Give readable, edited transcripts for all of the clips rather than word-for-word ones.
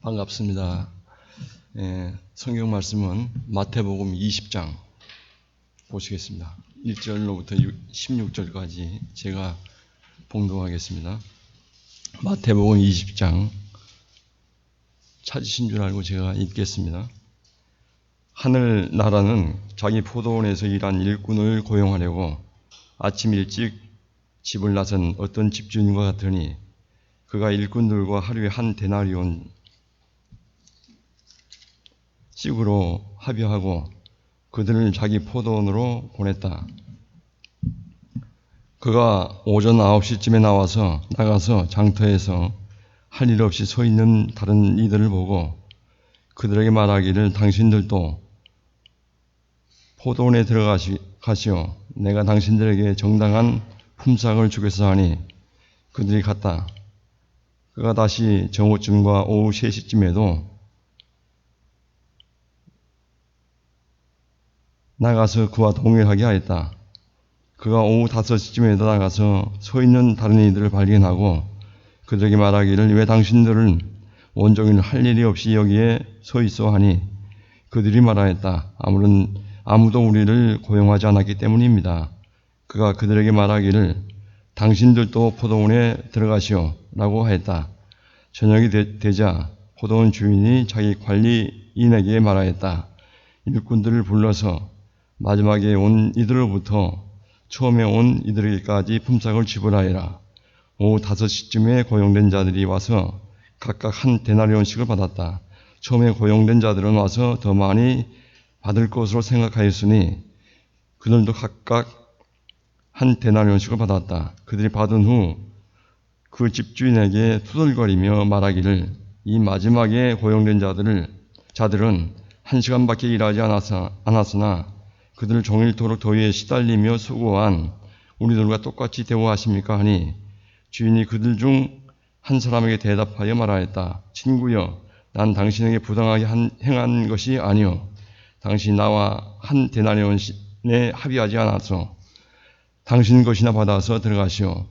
반갑습니다. 성경 말씀은 마태복음 20장 보시겠습니다. 1절로부터 16절까지 제가 봉독하겠습니다. 마태복음 20장 찾으신 줄 알고 제가 읽겠습니다. 하늘나라는 자기 포도원에서 일한 일꾼을 고용하려고 아침 일찍 집을 나선 어떤 집주인과 같으니 그가 일꾼들과 하루에 한 데나리온 씩으로 합의하고 그들을 자기 포도원으로 보냈다. 그가 오전 9시쯤에 나가서 장터에서 할 일 없이 서 있는 다른 이들을 보고 그들에게 말하기를 당신들도 포도원에 들어가시오. 내가 당신들에게 정당한 품삯을 주겠어 하니 그들이 갔다. 그가 다시 정오쯤과 오후 3시쯤에도 나가서 그와 동행하게 하였다. 그가 오후 5시쯤에도 나가서 서 있는 다른 이들을 발견하고 그들에게 말하기를 왜 당신들은 온종일 할 일이 없이 여기에 서 있어 하니 그들이 말하였다. 아무도 우리를 고용하지 않았기 때문입니다. 그가 그들에게 말하기를 당신들도 포도원에 들어가시오 라고 하였다. 저녁이 되자 포도원 주인이 자기 관리인에게 말하였다. 일꾼들을 불러서 마지막에 온 이들로부터 처음에 온 이들에게까지 품삯을 지불하여라. 오후 5시쯤에 고용된 자들이 와서 각각 한 데나리온씩을 받았다. 처음에 고용된 자들은 와서 더 많이 받을 것으로 생각하였으니 그들도 각각 한 데나리온씩을 받았다. 그들이 받은 후 그 집주인에게 투덜거리며 말하기를 이 마지막에 고용된 자들은 1시간밖에 일하지 않았으나 그들을 종일토록 더위에 시달리며 수고한 우리들과 똑같이 대우하십니까? 하니 주인이 그들 중 한 사람에게 대답하여 말하였다. 친구여, 난 당신에게 부당하게 행한 것이 아니오. 당신이 나와 한 데나리온에 합의하지 않아서 당신 것이나 받아서 들어가시오.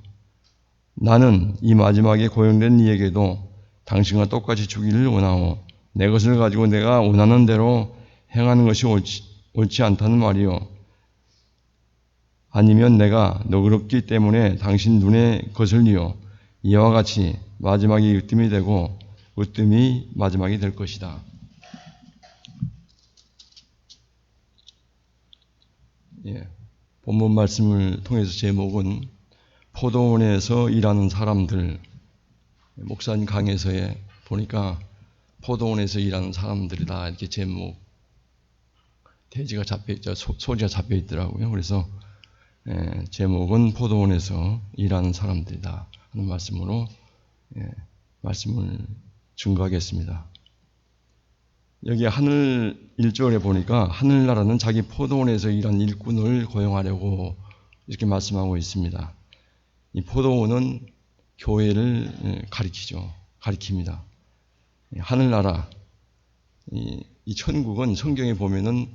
나는 이 마지막에 고용된 이에게도 당신과 똑같이 주기를 원하오. 내 것을 가지고 내가 원하는 대로 행하는 것이 옳지 않다는 말이오. 아니면 내가 너그럽기 때문에 당신 눈에 거슬리오. 이와 같이 마지막이 으뜸이 되고 으뜸이 마지막이 될 것이다. 본문 말씀을 통해서 제목은 포도원에서 일하는 사람들, 목사님 강해서에 보니까 포도원에서 일하는 사람들이다 이렇게 제목 대지가 잡혀있죠. 소지가 잡혀있더라고요. 그래서 제목은 포도원에서 일하는 사람들이다 하는 말씀으로 말씀을 증거하겠습니다. 여기 하늘 1절에 보니까 하늘나라는 자기 포도원에서 일한 일꾼을 고용하려고 이렇게 말씀하고 있습니다. 이 포도원은 교회를 가리킵니다. 하늘나라, 이 천국은 성경에 보면은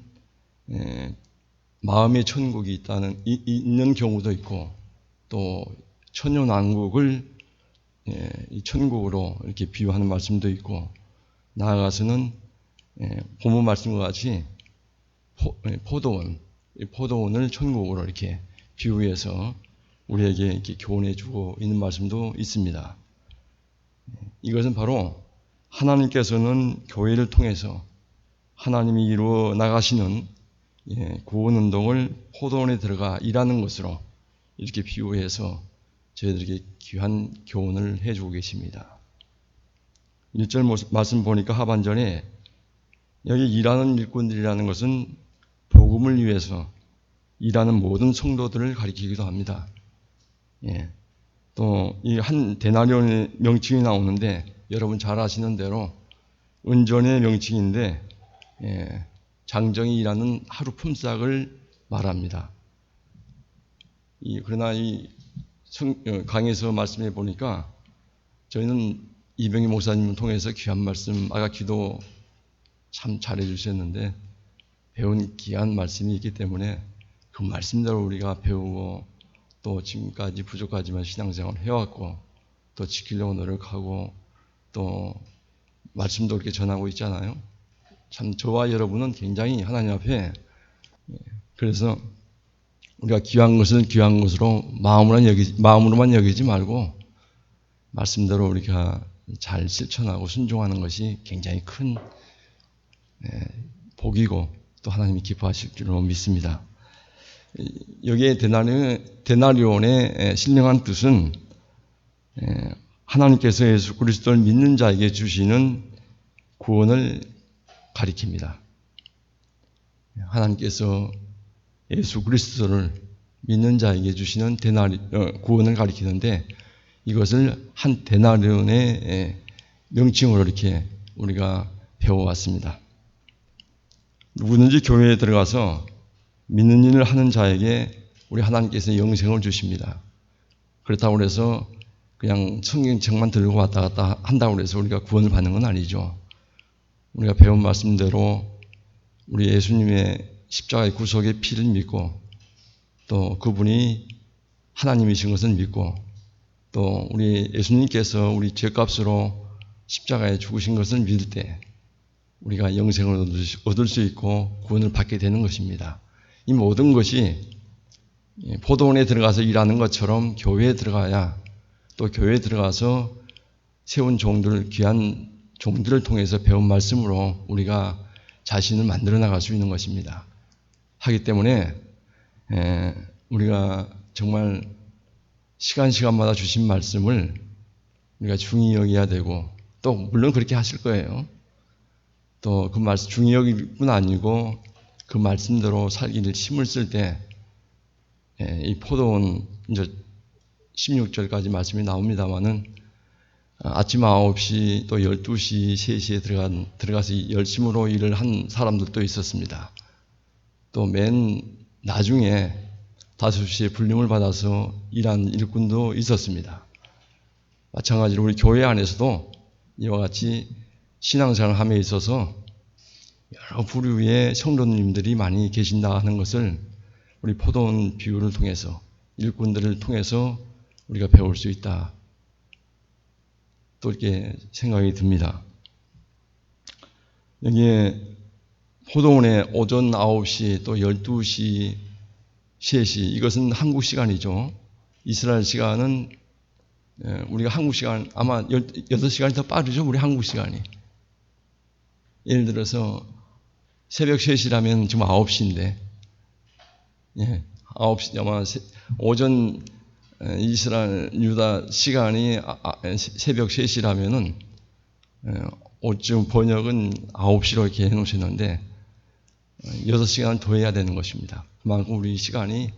마음의 천국이 있는 경우도 있고 또 천년왕국을 이 천국으로 이렇게 비유하는 말씀도 있고 나아가서는 본문 말씀과 같이 포도원을 천국으로 이렇게 비유해서 우리에게 이렇게 교훈해주고 있는 말씀도 있습니다. 이것은 바로 하나님께서는 교회를 통해서 하나님이 이루어 나가시는 구원운동을 포도원에 들어가 일하는 것으로 이렇게 비유해서 저희들에게 귀한 교훈을 해주고 계십니다. 1절 말씀 보니까 하반전에 여기 일하는 일꾼들이라는 것은 복음을 위해서 일하는 모든 성도들을 가리키기도 합니다. 또 이 한 데나리온의 명칭이 나오는데 여러분 잘 아시는 대로 은전의 명칭인데 장정이 일하는 하루 품삯을 말합니다. 그러나 이 강에서 말씀해 보니까 저희는 이병희 목사님을 통해서 귀한 말씀, 아까 기도 참 잘해 주셨는데 배운 귀한 말씀이 있기 때문에 그 말씀대로 우리가 배우고 또 지금까지 부족하지만 신앙생활을 해왔고 또 지키려고 노력하고 또 말씀도 이렇게 전하고 있잖아요. 참 저와 여러분은 굉장히 하나님 앞에, 그래서 우리가 귀한 것은 귀한 것으로 마음으로만 여기지 말고 말씀대로 우리가 잘 실천하고 순종하는 것이 굉장히 큰 복이고 또 하나님이 기뻐하실 줄로 믿습니다. 여기에 데나리온의 신령한 뜻은 하나님께서 예수 그리스도를 믿는 자에게 주시는 구원을 가리킵니다. 하나님께서 예수 그리스도를 믿는 자에게 주시는 구원을 가리키는데, 이것을 한 데나리온의 명칭으로 이렇게 우리가 배워왔습니다. 누구든지 교회에 들어가서 믿는 일을 하는 자에게 우리 하나님께서 영생을 주십니다. 그렇다고 해서 그냥 성경책만 들고 왔다 갔다 한다고 해서 우리가 구원을 받는 건 아니죠. 우리가 배운 말씀대로 우리 예수님의 십자가의 구속의 피를 믿고, 또 그분이 하나님이신 것을 믿고, 또 우리 예수님께서 우리 죄값으로 십자가에 죽으신 것을 믿을 때 우리가 영생을 얻을 수 있고 구원을 받게 되는 것입니다. 이 모든 것이 포도원에 들어가서 일하는 것처럼 교회에 들어가야, 또 교회에 들어가서 세운 종들, 귀한 종들을 통해서 배운 말씀으로 우리가 자신을 만들어 나갈 수 있는 것입니다. 하기 때문에 우리가 정말 시간마다 주신 말씀을 우리가 중히 여겨야 되고, 또 물론 그렇게 하실 거예요. 또 그 말씀 중히 여길 뿐 아니고 그 말씀대로 살기를 힘을 쓸 때 이 포도원 이제 16절까지 말씀이 나옵니다만은 아침 9시 또 12시, 3시에 들어가서 열심으로 일을 한 사람들도 있었습니다. 또 맨 나중에 5시에 불림을 받아서 일한 일꾼도 있었습니다. 마찬가지로 우리 교회 안에서도 이와 같이 신앙생활 함에 있어서 여러 부류의 성도님들이 많이 계신다 하는 것을 우리 포도원 비유를 통해서, 일꾼들을 통해서 우리가 배울 수 있다, 또 이렇게 생각이 듭니다. 여기에 포도원에 오전 9시 또 12시, 3시, 이것은 한국 시간이죠. 이스라엘 시간은 우리가 한국 시간 아마 6시간이 더 빠르죠. 우리 한국 시간이. 예를 들어서 새벽 3시라면 지금 9시인데, 9시 아마 오전 이스라엘 유다 시간이 새벽 3시라면은 지금 번역은 9시로 이렇게 해놓으셨는데 6시간 더 해야 되는 것입니다. 그만큼 우리 시간이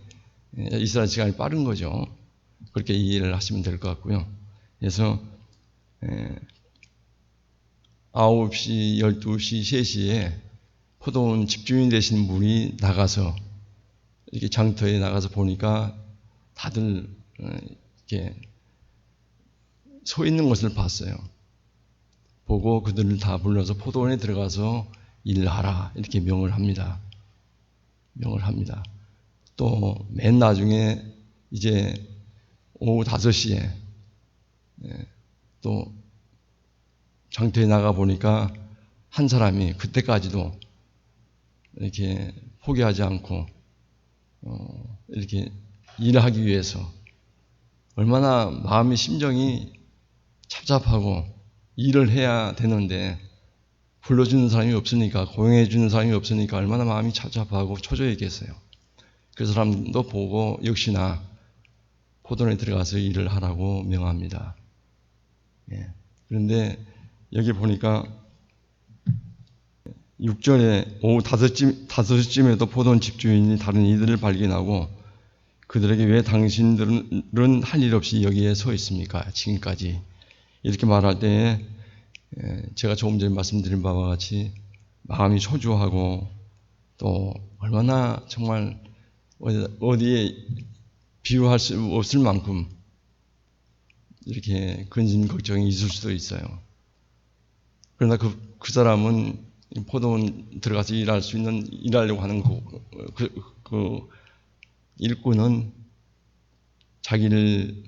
이스라엘 시간이 빠른 거죠. 그렇게 이해를 하시면 될 것 같고요. 그래서 9시, 12시, 3시에 포도원 집주인 되신 분이 나가서 이렇게 장터에 나가서 보니까 다들 이렇게 서 있는 것을 봤어요. 보고 그들을 다 불러서 포도원에 들어가서 일하라 이렇게 명을 합니다. 또 맨 나중에 이제 오후 5시에 또 장터에 나가 보니까 한 사람이 그때까지도 이렇게 포기하지 않고 이렇게 일하기 위해서 얼마나 마음의 심정이 착잡하고 일을 해야 되는데 불러주는 사람이 없으니까, 고용해주는 사람이 없으니까 얼마나 마음이 착잡하고 초조했겠어요. 그 사람도 보고 역시나 포도원에 들어가서 일을 하라고 명합니다. 그런데 여기 보니까 6절에 오후 5시쯤에도 포도원 집주인이 다른 이들을 발견하고 그들에게 왜 당신들은 할 일 없이 여기에 서 있습니까? 지금까지. 이렇게 말할 때에 제가 조금 전에 말씀드린 바와 같이 마음이 초조하고 또 얼마나 정말 어디에 비유할 수 없을 만큼 이렇게 근심 걱정이 있을 수도 있어요. 그러나 그 사람은 포도원 들어가서 일하려고 하는 그 일꾼은 자기를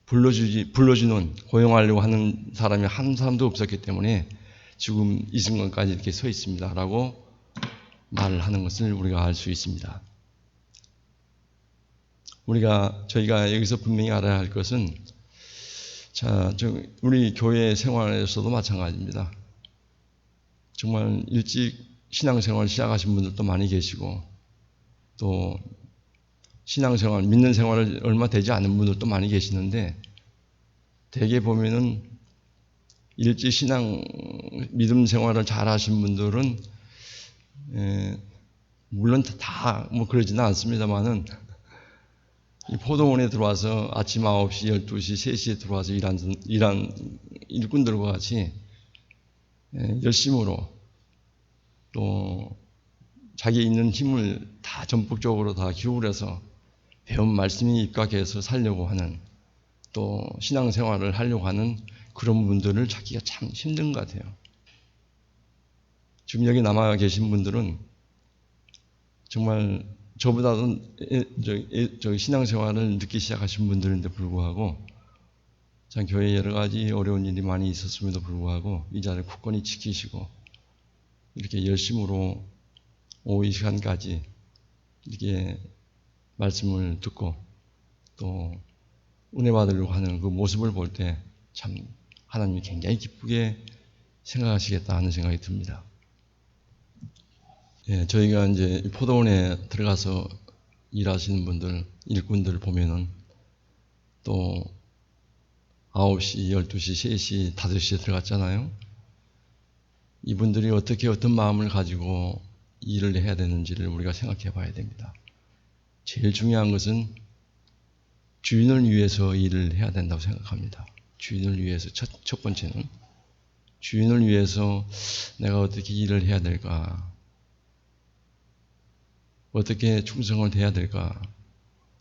불러주는, 고용하려고 하는 사람이 한 사람도 없었기 때문에 지금 이 순간까지 이렇게 서 있습니다. 라고 말을 하는 것을 우리가 알 수 있습니다. 저희가 여기서 분명히 알아야 할 것은, 우리 교회 생활에서도 마찬가지입니다. 정말 일찍 신앙생활을 시작하신 분들도 많이 계시고, 또 신앙생활, 믿는 생활을 얼마 되지 않은 분들도 많이 계시는데, 대개 보면은 일찍 믿음 생활을 잘 하신 분들은, 물론 다 그러지는 않습니다만은, 이 포도원에 들어와서 아침 9시, 12시, 3시에 들어와서 일한 일꾼들과 같이 열심으로 또 자기 있는 힘을 다 전폭적으로 다 기울여서 배운 말씀이 입각해서 살려고 하는, 또 신앙생활을 하려고 하는 그런 분들을 찾기가 참 힘든 것 같아요. 지금 여기 남아 계신 분들은 정말 저보다도 신앙생활을 늦게 시작하신 분들인데 불구하고 참 교회에 여러 가지 어려운 일이 많이 있었음에도 불구하고 이 자리를 굳건히 지키시고 이렇게 열심으로 오후 이 시간까지 이렇게 말씀을 듣고 또 은혜 받으려고 하는 그 모습을 볼 때 참 하나님이 굉장히 기쁘게 생각하시겠다 하는 생각이 듭니다. 저희가 이제 포도원에 들어가서 일하시는 분들, 일꾼들 보면은 또 9시, 12시, 3시, 5시에 들어갔잖아요. 이분들이 어떤 마음을 가지고 일을 해야 되는지를 우리가 생각해 봐야 됩니다. 제일 중요한 것은 주인을 위해서 일을 해야 된다고 생각합니다. 주인을 위해서, 첫 번째는 주인을 위해서 내가 어떻게 일을 해야 될까? 어떻게 충성을 해야 될까?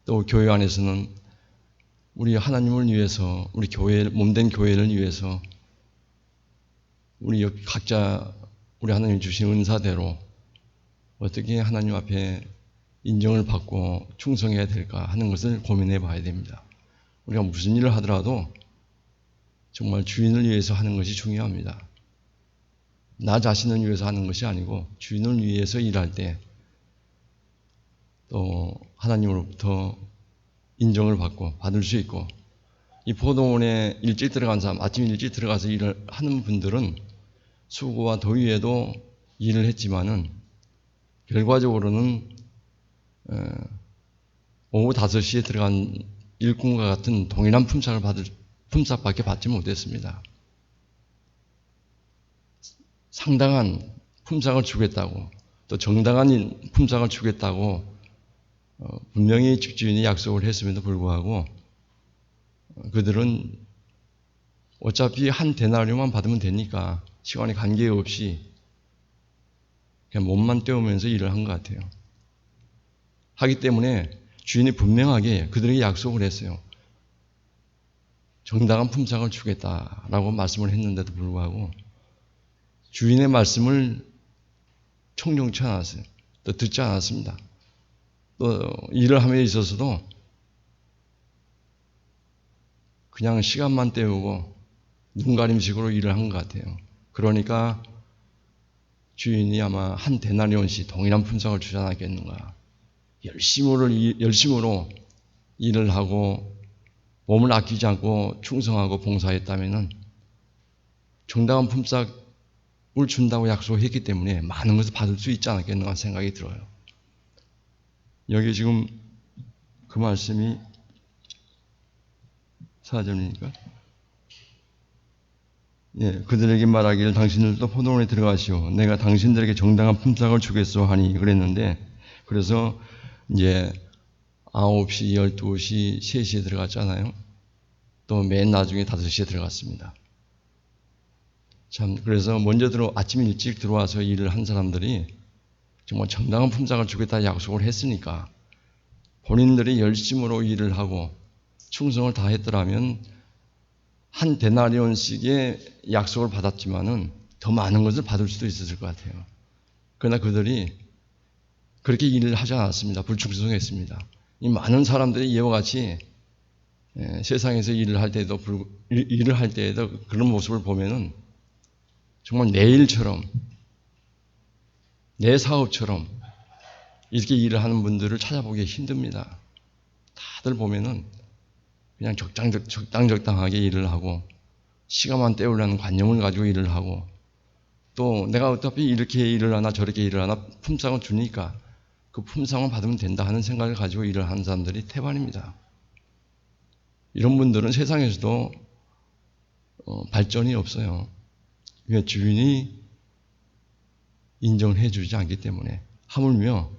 또 교회 안에서는 우리 하나님을 위해서, 우리 몸된 교회를 위해서 우리 각자 우리 하나님 주신 은사대로 어떻게 하나님 앞에 인정을 받고 충성해야 될까 하는 것을 고민해 봐야 됩니다. 우리가 무슨 일을 하더라도 정말 주인을 위해서 하는 것이 중요합니다. 나 자신을 위해서 하는 것이 아니고 주인을 위해서 일할 때 또 하나님으로부터 인정을 받을 수 있고, 이 포도원에 일찍 들어간 사람, 아침 일찍 들어가서 일을 하는 분들은 수고와 더위에도 일을 했지만은 결과적으로는 오후 5시에 들어간 일꾼과 같은 동일한 품삯밖에 받지 못했습니다. 상당한 품삯을 주겠다고, 또 정당한 품삯을 주겠다고 분명히 집주인이 약속을 했음에도 불구하고 그들은 어차피 한 데나리오만 받으면 되니까 시간에 관계없이 그냥 몸만 때우면서 일을 한 것 같아요. 하기 때문에 주인이 분명하게 그들에게 약속을 했어요. 정당한 품삯을 주겠다라고 말씀을 했는데도 불구하고 주인의 말씀을 청종치 않았어요. 또 듣지 않았습니다. 또 일을 함에 있어서도 그냥 시간만 때우고 눈가림식으로 일을 한 것 같아요. 그러니까 주인이 아마 한 데나리온씩 동일한 품삯을 주지 않았겠는가. 열심으로 일을 하고 몸을 아끼지 않고 충성하고 봉사했다면은 정당한 품삯을 준다고 약속했기 때문에 많은 것을 받을 수 있지 않았겠는가 생각이 들어요. 여기 지금 그 말씀이 4절이니까 그들에게 말하기를 당신들도 포도원에 들어가시오. 내가 당신들에게 정당한 품삯을 주겠소 하니 그랬는데, 그래서 이제 9시, 12시, 3시에 들어갔잖아요. 또 맨 나중에 5시에 들어갔습니다. 그래서 아침 일찍 들어와서 일을 한 사람들이 정말 정당한 품삯을 주겠다 약속을 했으니까 본인들이 열심으로 일을 하고 충성을 다했더라면 한 데나리온씩의 약속을 받았지만은 더 많은 것을 받을 수도 있었을 것 같아요. 그러나 그들이 그렇게 일을 하지 않았습니다. 불충성했습니다. 이 많은 사람들이 이와 같이 세상에서 일을 할 때도 그런 모습을 보면은 정말 내 일처럼, 내 사업처럼 이렇게 일을 하는 분들을 찾아보기 힘듭니다. 다들 보면은 그냥 적당하게 일을 하고 시간만 때우려는 관념을 가지고 일을 하고 또 내가 어차피 이렇게 일을 하나 저렇게 일을 하나 품삯을 주니까 그 품삯을 받으면 된다 하는 생각을 가지고 일을 하는 사람들이 태반입니다. 이런 분들은 세상에서도 발전이 없어요. 왜? 주인이 인정을 해주지 않기 때문에. 하물며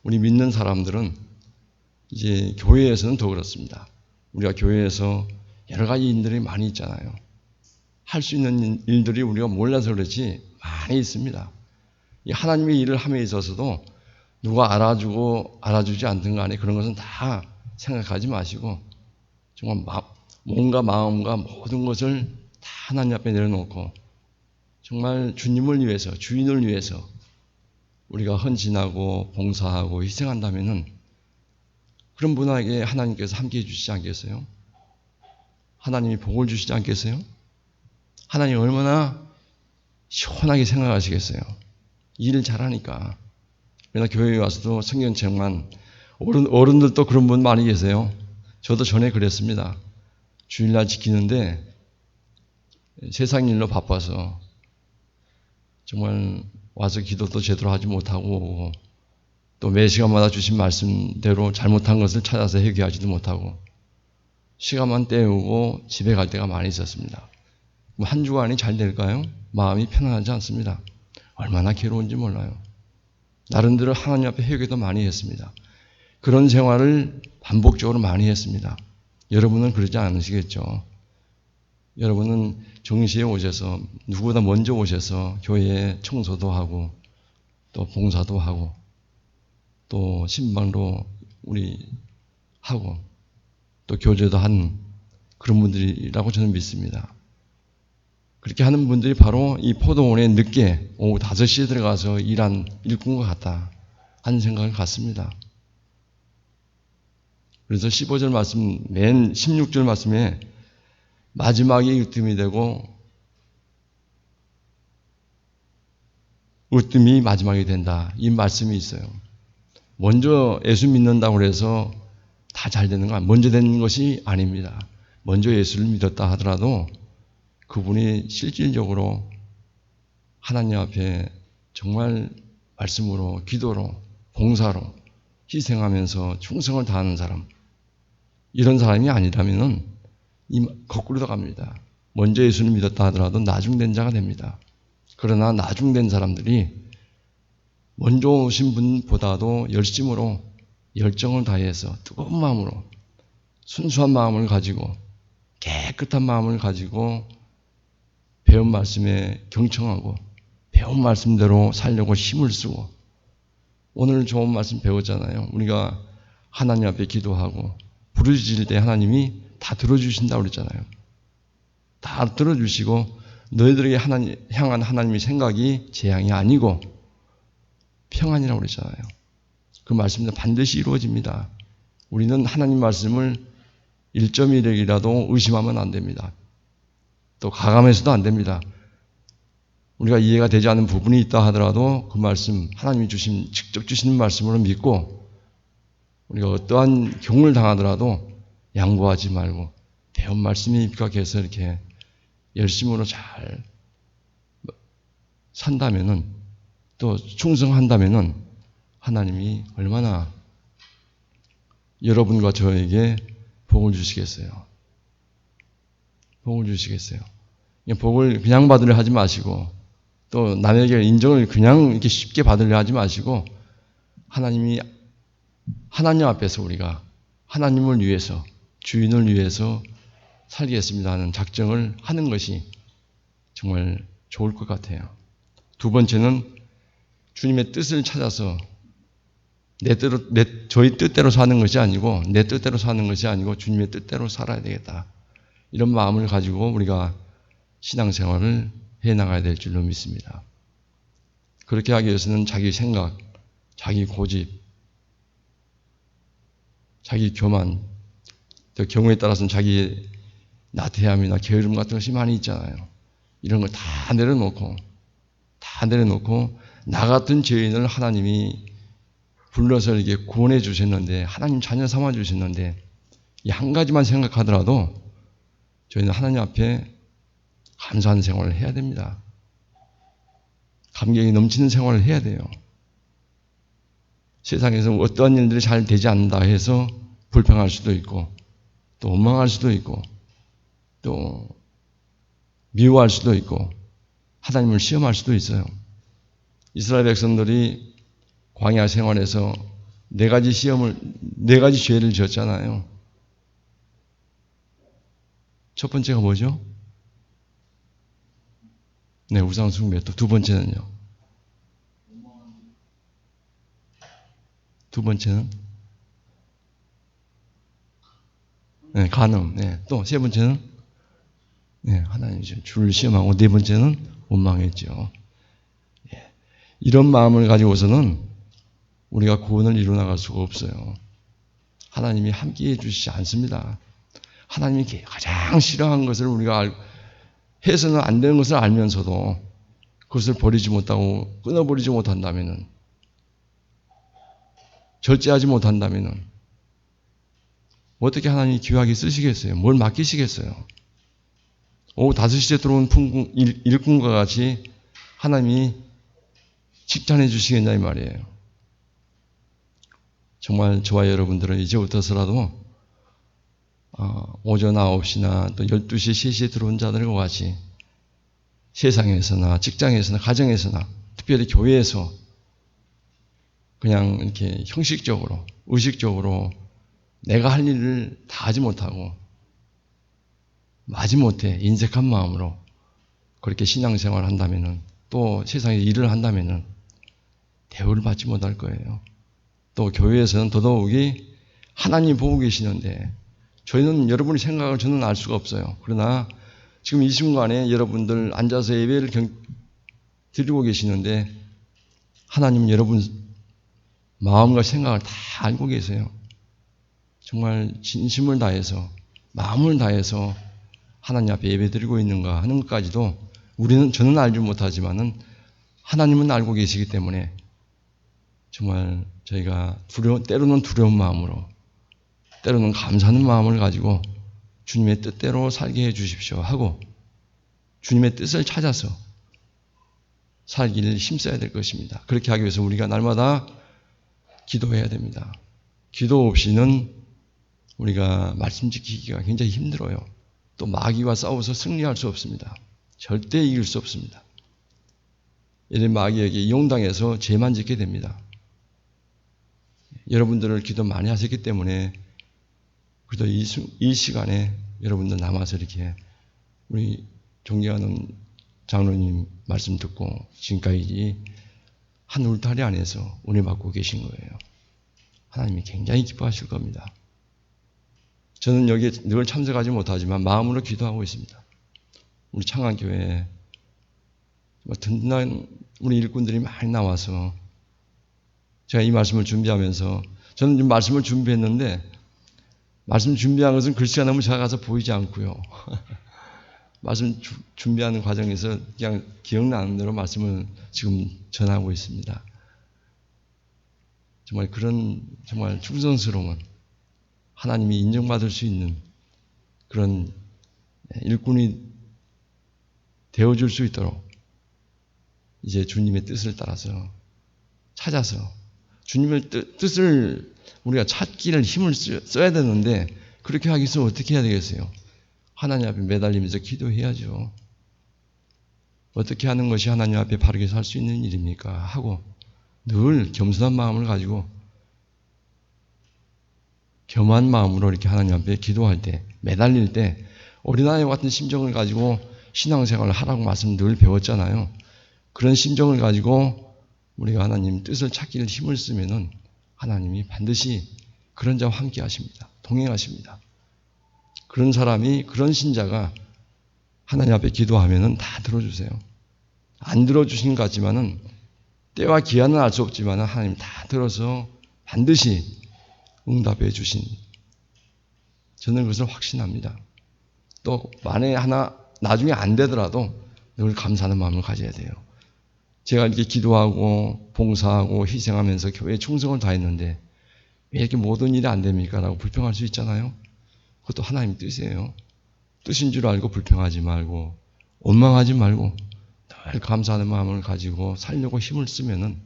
우리 믿는 사람들은 이제 교회에서는 더 그렇습니다. 우리가 교회에서 여러 가지 일들이 많이 있잖아요. 할 수 있는 일들이 우리가 몰라서 그렇지 많이 있습니다. 이 하나님의 일을 함에 있어서도 누가 알아주고 알아주지 않든 간에 그런 것은 다 생각하지 마시고 정말 몸과 마음과 모든 것을 다 하나님 앞에 내려놓고 정말 주님을 위해서, 주인을 위해서 우리가 헌신하고 봉사하고 희생한다면은 그런 분에게 하나님께서 함께 해주시지 않겠어요? 하나님이 복을 주시지 않겠어요? 하나님 얼마나 시원하게 생각하시겠어요? 일을 잘하니까. 그러나 교회에 와서도 성경책만 어른들도 그런 분 많이 계세요. 저도 전에 그랬습니다. 주일날 지키는데 세상 일로 바빠서 정말 와서 기도도 제대로 하지 못하고 또 매 시간마다 주신 말씀대로 잘못한 것을 찾아서 회개하지도 못하고 시간만 때우고 집에 갈 때가 많이 있었습니다. 한 주간이 잘 될까요? 마음이 편안하지 않습니다. 얼마나 괴로운지 몰라요. 나름대로 하나님 앞에 회개도 많이 했습니다. 그런 생활을 반복적으로 많이 했습니다. 여러분은 그러지 않으시겠죠? 여러분은 정시에 오셔서 누구보다 먼저 오셔서 교회에 청소도 하고 또 봉사도 하고 또 신방도 우리 하고 또 교제도 하는 그런 분들이라고 저는 믿습니다. 그렇게 하는 분들이 바로 이 포도원에 늦게 오후 5시에 들어가서 일한 일꾼과 같다 하는 생각을 갖습니다. 그래서 15절 말씀, 맨 16절 말씀에 마지막이 으뜸이 되고 으뜸이 마지막이 된다. 이 말씀이 있어요. 먼저 예수 믿는다고 해서 다 잘 되는 거 아니에요. 먼저 되는 것이 아닙니다. 먼저 예수를 믿었다 하더라도 그분이 실질적으로 하나님 앞에 정말 말씀으로, 기도로, 봉사로 희생하면서 충성을 다하는 사람, 이런 사람이 아니라면은 거꾸로 갑니다. 먼저 예수를 믿었다 하더라도 나중된 자가 됩니다. 그러나 나중된 사람들이 먼저 오신 분보다도 열심으로 열정을 다해서 뜨거운 마음으로 순수한 마음을 가지고 깨끗한 마음을 가지고 배운 말씀에 경청하고 배운 말씀대로 살려고 힘을 쓰고 오늘 좋은 말씀 배웠잖아요. 우리가 하나님 앞에 기도하고 부르짖을 때 하나님이 다 들어주신다고 그랬잖아요. 다 들어주시고 너희들에게 향한 하나님의 생각이 재앙이 아니고 평안이라고 그랬잖아요. 그 말씀은 반드시 이루어집니다. 우리는 하나님 말씀을 1.1핵이라도 의심하면 안 됩니다. 또 가감해서도 안 됩니다. 우리가 이해가 되지 않는 부분이 있다 하더라도 그 말씀, 하나님이 직접 주시는 말씀으로 믿고 우리가 어떠한 경을 당하더라도 양보하지 말고 배운 말씀에 입각해서 이렇게 열심으로 잘 산다면은 또 충성한다면은 하나님이 얼마나 여러분과 저에게 복을 주시겠어요. 복을 주시겠어요. 복을 그냥 받으려 하지 마시고 또 남에게 인정을 그냥 이렇게 쉽게 받으려 하지 마시고 하나님 앞에서 우리가 하나님을 위해서 주인을 위해서 살겠습니다 하는 작정을 하는 것이 정말 좋을 것 같아요. 두 번째는 주님의 뜻을 찾아서 저희 뜻대로 사는 것이 아니고 내 뜻대로 사는 것이 아니고 주님의 뜻대로 살아야 되겠다. 이런 마음을 가지고 우리가 신앙생활을 해나가야 될 줄로 믿습니다. 그렇게 하기 위해서는 자기 생각, 자기 고집, 자기 교만, 또 경우에 따라서는 자기 나태함이나 게으름 같은 것이 많이 있잖아요. 이런 걸 다 내려놓고 나 같은 죄인을 하나님이 불러서 이렇게 구원해 주셨는데, 하나님 자녀 삼아 주셨는데, 이 한 가지만 생각하더라도 저희는 하나님 앞에 감사하는 생활을 해야 됩니다. 감격이 넘치는 생활을 해야 돼요. 세상에서 어떠한 일들이 잘 되지 않는다 해서 불평할 수도 있고, 또 원망할 수도 있고, 또 미워할 수도 있고, 하나님을 시험할 수도 있어요. 이스라엘 백성들이 광야 생활에서 네 가지 죄를 지었잖아요. 첫 번째가 뭐죠? 네, 우상 숭배. 또 두 번째는요? 두 번째는? 네, 간음. 네, 또 세 번째는? 네, 하나님 주를 시험하고, 네 번째는 원망했죠. 예, 이런 마음을 가지고서는 우리가 구원을 이루 나갈 수가 없어요. 하나님이 함께해 주시지 않습니다. 하나님이 가장 싫어하는 것을 우리가 해서는 안 되는 것을 알면서도 그것을 버리지 못하고 끊어버리지 못한다면은, 절제하지 못한다면은 어떻게 하나님이 귀하게 쓰시겠어요? 뭘 맡기시겠어요? 오후 5시에 들어온 일꾼과 같이 하나님이 칭찬해 주시겠냐 이 말이에요. 정말 저와 여러분들은 이제부터서라도 오전 9시나 또 12시, 3시에 들어온 자들과 같이 세상에서나 직장에서나 가정에서나 특별히 교회에서 그냥 이렇게 형식적으로, 의식적으로 내가 할 일을 다 하지 못하고 마지못해 인색한 마음으로 그렇게 신앙생활을 한다면은, 또 세상에 일을 한다면은 대우를 받지 못할 거예요. 또 교회에서는 더더욱이 하나님 보고 계시는데, 저희는 여러분의 생각을 저는 알 수가 없어요. 그러나 지금 이 순간에 여러분들 앉아서 예배를 드리고 계시는데, 하나님은 여러분 마음과 생각을 다 알고 계세요. 정말 진심을 다해서, 마음을 다해서 하나님 앞에 예배 드리고 있는가 하는 것까지도 저는 알지 못하지만은 하나님은 알고 계시기 때문에 정말 저희가 때로는 두려운 마음으로, 때로는 감사하는 마음을 가지고 주님의 뜻대로 살게 해 주십시오 하고 주님의 뜻을 찾아서 살기를 힘써야 될 것입니다. 그렇게 하기 위해서 우리가 날마다 기도해야 됩니다. 기도 없이는 우리가 말씀 지키기가 굉장히 힘들어요. 또 마귀와 싸워서 승리할 수 없습니다. 절대 이길 수 없습니다. 이런 마귀에게 이용당해서 죄만 짓게 됩니다. 여러분들을 기도 많이 하셨기 때문에 그래도 이 시간에 여러분들 남아서 이렇게 우리 존경하는 장로님 말씀 듣고 지금까지 한 울타리 안에서 은혜 받고 계신 거예요. 하나님이 굉장히 기뻐하실 겁니다. 저는 여기에 늘 참석하지 못하지만 마음으로 기도하고 있습니다. 우리 창안교회에 든든한 우리 일꾼들이 많이 나와서 제가 이 말씀을 준비하면서, 저는 이 말씀을 준비했는데 말씀 준비한 것은 글씨가 너무 작아서 보이지 않고요. 말씀 준비하는 과정에서 그냥 기억나는 대로 말씀을 지금 전하고 있습니다. 정말 그런 정말 충성스러운, 하나님이 인정받을 수 있는 그런 일꾼이 되어줄 수 있도록 이제 주님의 뜻을 따라서 찾아서 주님의 뜻을 우리가 찾기를 힘을 써야 되는데, 그렇게 하기 위해서 어떻게 해야 되겠어요? 하나님 앞에 매달리면서 기도해야죠. 어떻게 하는 것이 하나님 앞에 바르게 살 수 있는 일입니까? 하고 늘 겸손한 마음을 가지고 겸한 마음으로 이렇게 하나님 앞에 기도할 때, 매달릴 때 어린아이와 같은 심정을 가지고 신앙생활을 하라고 말씀 늘 배웠잖아요. 그런 심정을 가지고 우리가 하나님 뜻을 찾기를 힘을 쓰면은 하나님이 반드시 그런 자와 함께 하십니다. 동행하십니다. 그런 사람이, 그런 신자가 하나님 앞에 기도하면은 다 들어주세요. 안 들어주신 것 같지만은, 때와 기한은 알 수 없지만 하나님 다 들어서 반드시 응답해 주신 저는 그것을 확신합니다. 또 만에 하나 나중에 안 되더라도 늘 감사하는 마음을 가져야 돼요. 제가 이렇게 기도하고 봉사하고 희생하면서 교회에 충성을 다했는데 왜 이렇게 모든 일이 안 됩니까? 라고 불평할 수 있잖아요. 그것도 하나님 뜻이에요. 뜻인 줄 알고 불평하지 말고 원망하지 말고 늘 감사하는 마음을 가지고 살려고 힘을 쓰면은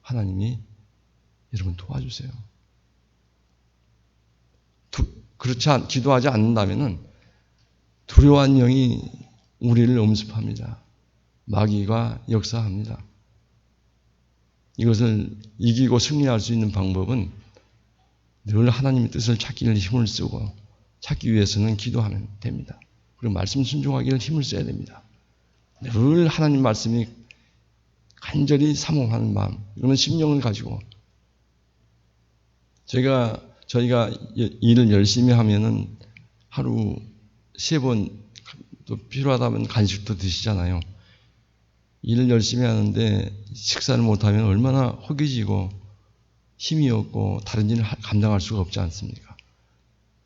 하나님이 여러분 도와주세요. 기도하지 않는다면은 두려워한 영이 우리를 엄습합니다. 마귀가 역사합니다. 이것을 이기고 승리할 수 있는 방법은 늘 하나님의 뜻을 찾기를 힘을 쓰고 찾기 위해서는 기도하면 됩니다. 그리고 말씀 순종하기를 힘을 써야 됩니다. 늘 하나님 말씀이 간절히 사모하는 마음, 이거는 심령을 가지고 저희가 일을 열심히 하면은 하루 3번 또 필요하다면 간식도 드시잖아요. 일을 열심히 하는데 식사를 못하면 얼마나 허기지고 힘이 없고 다른 일을 감당할 수가 없지 않습니까?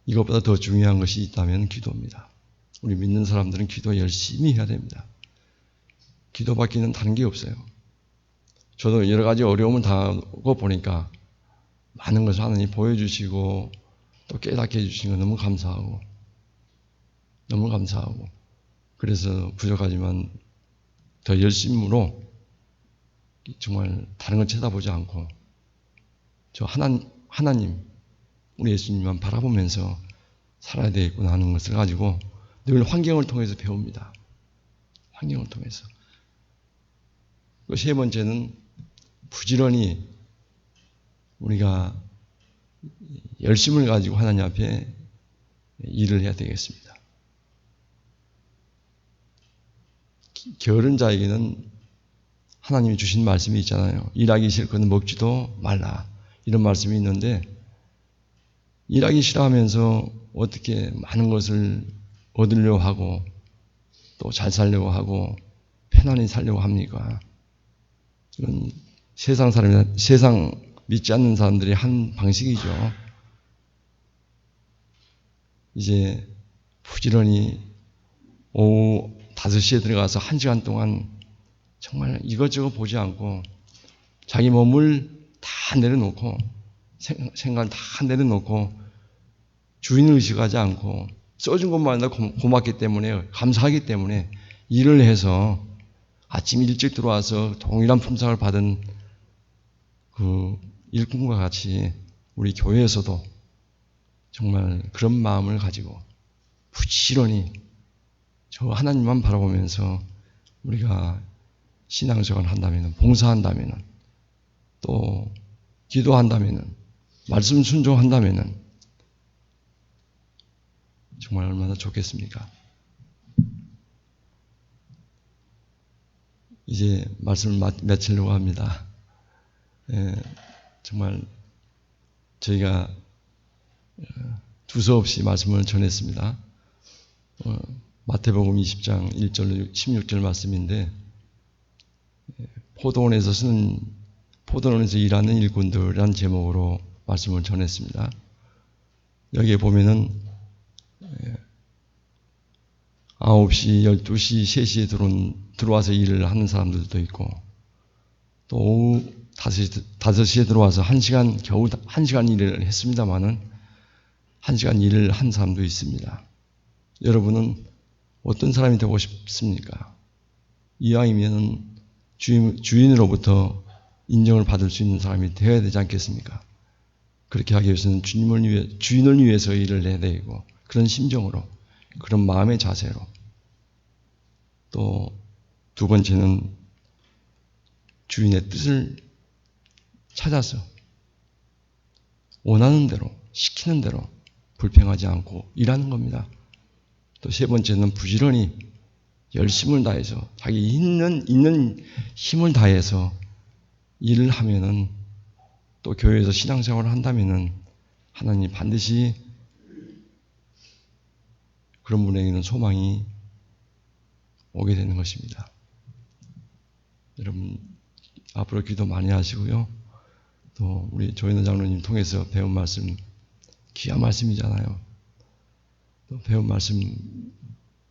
이것보다 더 중요한 것이 있다면 기도입니다. 우리 믿는 사람들은 기도 열심히 해야 됩니다. 기도밖에는 다른 게 없어요. 저도 여러 가지 어려움을 당하고 보니까 많은 것을 하나님 보여주시고 또 깨닫게 해주시는 거 너무 감사하고 그래서 부족하지만 더 열심으로 정말 다른 걸 쳐다보지 않고 저 하나님 우리 예수님만 바라보면서 살아야 되겠구나 하는 것을 가지고 늘 환경을 통해서 배웁니다. 환경을 통해서. 그 3번째는 부지런히 우리가 열심을 가지고 하나님 앞에 일을 해야 되겠습니다. 게으른 자에게는 하나님이 주신 말씀이 있잖아요. 일하기 싫거든 먹지도 말라. 이런 말씀이 있는데 일하기 싫어하면서 어떻게 많은 것을 얻으려고 하고 또 잘 살려고 하고 편안히 살려고 합니까? 이건 세상 믿지 않는 사람들이 한 방식이죠. 이제 부지런히 오후 5시에 들어가서 1시간 동안 정말 이것저것 보지 않고 자기 몸을 다 내려놓고 생각을 다 내려놓고 주인을 의식하지 않고 써준 것만으로 고맙기 때문에 감사하기 때문에 일을 해서 아침 일찍 들어와서 동일한 품삯을 받은 그 일꾼과 같이 우리 교회에서도 정말 그런 마음을 가지고 부지런히 저 하나님만 바라보면서 우리가 신앙생활을 한다면, 봉사한다면, 또 기도한다면, 말씀 순종한다면 정말 얼마나 좋겠습니까? 이제 말씀을 마치려고 합니다. 정말 저희가 두서없이 말씀을 전했습니다. 마태복음 20장 1절 16절 말씀인데 포도원에서 일하는 일꾼들이라는 제목으로 말씀을 전했습니다. 여기에 보면은 9시, 12시, 3시에 들어와서 일을 하는 사람들도 있고 또 오후 5시에 들어와서 1시간, 겨우 1시간 일을 했습니다마는 1시간 일을 한 사람도 있습니다. 여러분은 어떤 사람이 되고 싶습니까? 이왕이면 주인으로부터 인정을 받을 수 있는 사람이 되어야 되지 않겠습니까? 그렇게 하기 위해서는 주인을 위해서 일을 해야 되고 그런 심정으로, 그런 마음의 자세로. 또 2번째는 주인의 뜻을 찾아서 원하는 대로, 시키는 대로 불평하지 않고 일하는 겁니다. 또 3번째는 부지런히 열심을 다해서 자기 있는 힘을 다해서 일을 하면은 또 교회에서 신앙생활을 한다면은 하나님이 반드시 그런 분에게는 소망이 오게 되는 것입니다. 여러분 앞으로 기도 많이 하시고요. 또 우리 조인호 장로님 통해서 배운 말씀 귀한 말씀이잖아요. 또 배운 말씀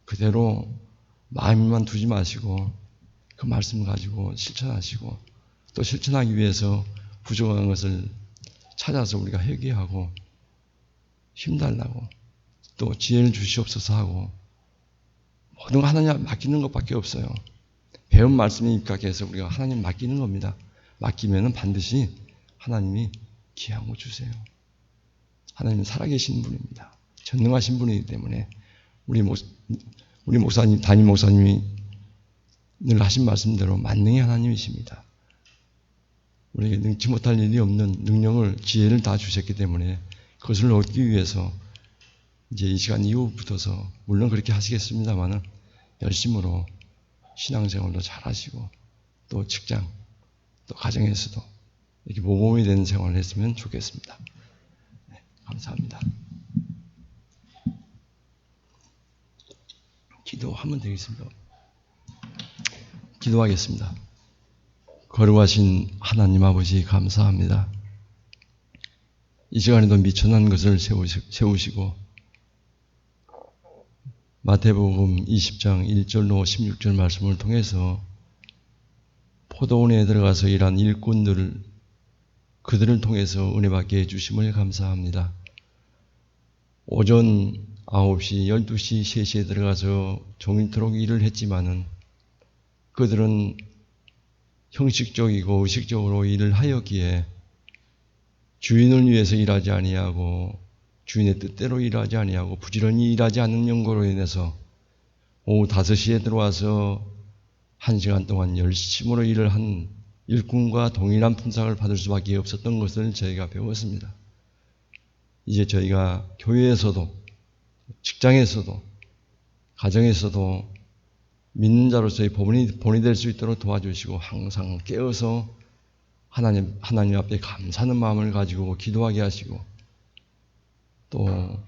그대로 마음만 두지 마시고 그 말씀 가지고 실천하시고 또 실천하기 위해서 부족한 것을 찾아서 우리가 회개하고 힘달라고 또 지혜를 주시옵소서 하고 모든 거 하나님 맡기는 것밖에 없어요. 배운 말씀에 입각해서 우리가 하나님 맡기는 겁니다. 맡기면은 반드시 하나님이 귀한 거 주세요. 하나님은 살아계신 분입니다. 전능하신 분이기 때문에 우리 목사님, 담임 목사님이 늘 하신 말씀대로 만능의 하나님이십니다. 우리에게 능치 못할 일이 없는 능력을, 지혜를 다 주셨기 때문에 그것을 얻기 위해서 이제 이 시간 이후부터서 물론 그렇게 하시겠습니다만은 열심으로 신앙생활도 잘 하시고 또 직장, 또 가정에서도 이렇게 모범이 되는 생활을 했으면 좋겠습니다. 네, 감사합니다. 기도하면 되겠습니다. 기도하겠습니다. 거룩하신 하나님 아버지 감사합니다. 이 시간에도 미천한 것을 세우시고 마태복음 20장 1절로 16절 말씀을 통해서 포도원에 들어가서 일한 일꾼들을 그들을 통해서 은혜 받게 해주심을 감사합니다. 오전 9시, 12시, 3시에 들어가서 종일토록 일을 했지만은 그들은 형식적이고 의식적으로 일을 하였기에 주인을 위해서 일하지 아니하고 주인의 뜻대로 일하지 아니하고 부지런히 일하지 않는 연고로 인해서 오후 5시에 들어와서 1시간 동안 열심으로 일을 한 일꾼과 동일한 품삯을 받을 수밖에 없었던 것을 저희가 배웠습니다. 이제 저희가 교회에서도 직장에서도 가정에서도 믿는 자로서의 본이 될 수 있도록 도와주시고 항상 깨어서 하나님 앞에 감사하는 마음을 가지고 기도하게 하시고 또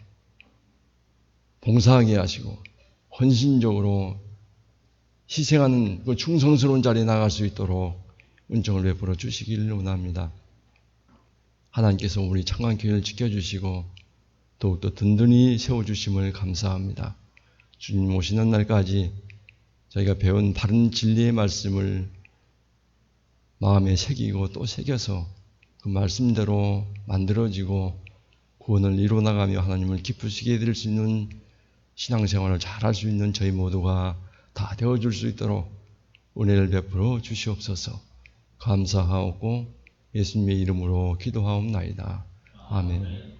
봉사하게 하시고 헌신적으로 희생하는 그 충성스러운 자리에 나갈 수 있도록 은총을 베풀어 주시기를 원합니다. 하나님께서 우리 창간교회를 지켜주시고 더욱더 든든히 세워주심을 감사합니다. 주님 오시는 날까지 저희가 배운 바른 진리의 말씀을 마음에 새기고 또 새겨서 그 말씀대로 만들어지고 구원을 이루어나가며 하나님을 기쁘시게 해드릴 수 있는 신앙생활을 잘할 수 있는 저희 모두가 다 되어줄 수 있도록 은혜를 베풀어 주시옵소서. 감사하옵고 예수님의 이름으로 기도하옵나이다. 아멘.